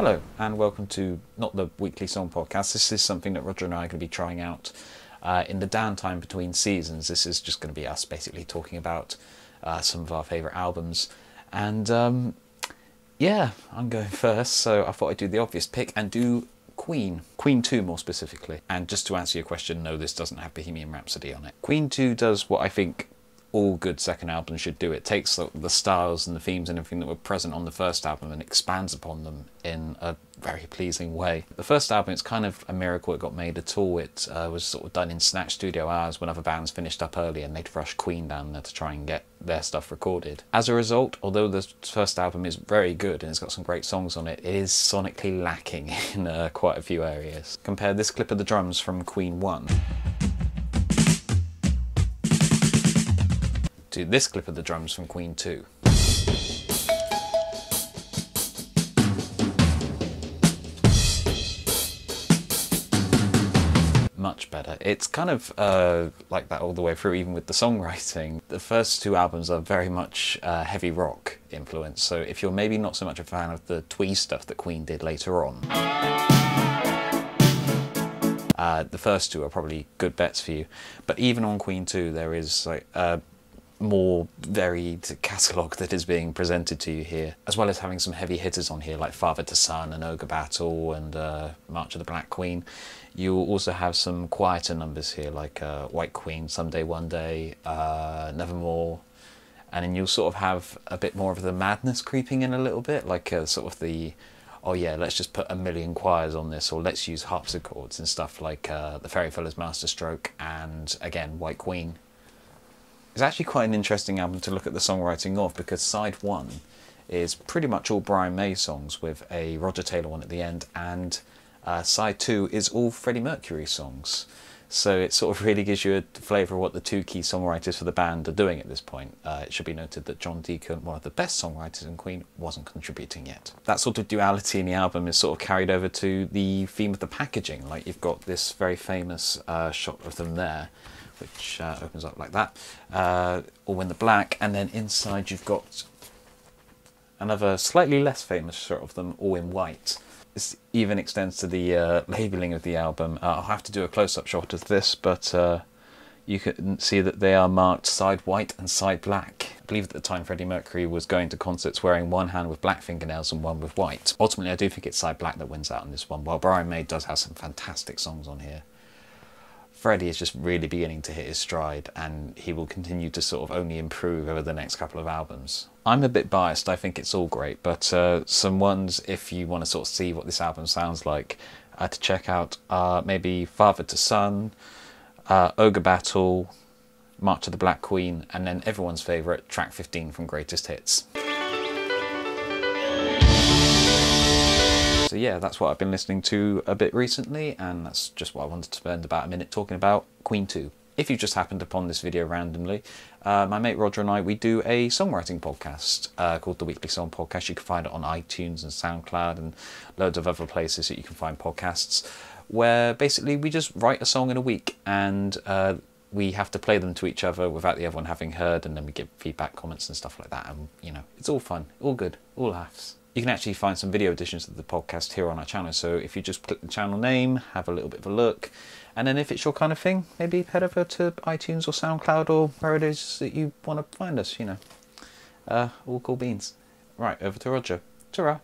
Hello and welcome to not the weekly song podcast. This is something that Roger and I are going to be trying out in the downtime between seasons. This is just going to be us basically talking about some of our favourite albums. And yeah, I'm going first, so I thought I'd do the obvious pick and do Queen 2 more specifically. And just to answer your question, no, this doesn't have Bohemian Rhapsody on it. Queen 2 does what I think all good second albums should do. It takes the styles and the themes and everything that were present on the first album and expands upon them in a very pleasing way. The first album, it's kind of a miracle it got made at all. It was sort of done in snatch studio hours when other bands finished up early and they'd rush Queen down there to try and get their stuff recorded. As a result, although the first album is very good and it's got some great songs on it, it is sonically lacking in quite a few areas. Compare this clip of the drums from Queen 1 to this clip of the drums from Queen 2. Much better. It's kind of like that all the way through, even with the songwriting. The first two albums are very much heavy rock influence, so if you're maybe not so much a fan of the twee stuff that Queen did later on, the first two are probably good bets for you. But even on Queen 2 there is like more varied catalogue that is being presented to you here, as well as having some heavy hitters on here like Father to Son and Ogre Battle and March of the Black Queen. You'll also have some quieter numbers here like White Queen, Someday One Day, Nevermore, and then you'll sort of have a bit more of the madness creeping in a little bit, like sort of the, oh yeah, let's just put a million choirs on this, or let's use harpsichords and stuff like the Fairyfellas Masterstroke and again White Queen. It's actually quite an interesting album to look at the songwriting of, because side 1 is pretty much all Brian May songs with a Roger Taylor one at the end, and side 2 is all Freddie Mercury songs. So it sort of really gives you a flavour of what the two key songwriters for the band are doing at this point. It should be noted that John Deacon, one of the best songwriters in Queen, wasn't contributing yet. That sort of duality in the album is sort of carried over to the theme of the packaging. Like you've got this very famous shot of them there, which opens up like that, all in the black, and then inside you've got another slightly less famous shot of them all in white. This even extends to the labelling of the album. I'll have to do a close-up shot of this, but you can see that they are marked side white and side black. I believe at the time Freddie Mercury was going to concerts wearing one hand with black fingernails and one with white. Ultimately I do think it's side black that wins out on this one, while Brian May does have some fantastic songs on here. Freddie is just really beginning to hit his stride, and he will continue to sort of only improve over the next couple of albums. I'm a bit biased, I think it's all great, but some ones, if you want to sort of see what this album sounds like, to check out are maybe Father to Son, Ogre Battle, March of the Black Queen, and then everyone's favourite, track 15 from Greatest Hits. So yeah, that's what I've been listening to a bit recently, and that's just what I wanted to spend about a minute talking about, Queen 2. If you just happened upon this video randomly, my mate Roger and I, we do a songwriting podcast called The Weekly Song Podcast. You can find it on iTunes and Soundcloud and loads of other places that you can find podcasts, where basically we just write a song in a week, and we have to play them to each other without the other one having heard, and then we give feedback, comments and stuff like that, and you know, it's all fun, all good, all laughs. You can actually find some video editions of the podcast here on our channel, so if you just click the channel name, have a little bit of a look, and then if it's your kind of thing, maybe head over to iTunes or SoundCloud or where it is that you want to find us, you know. All cool beans. Right, over to Roger. Ta-ra.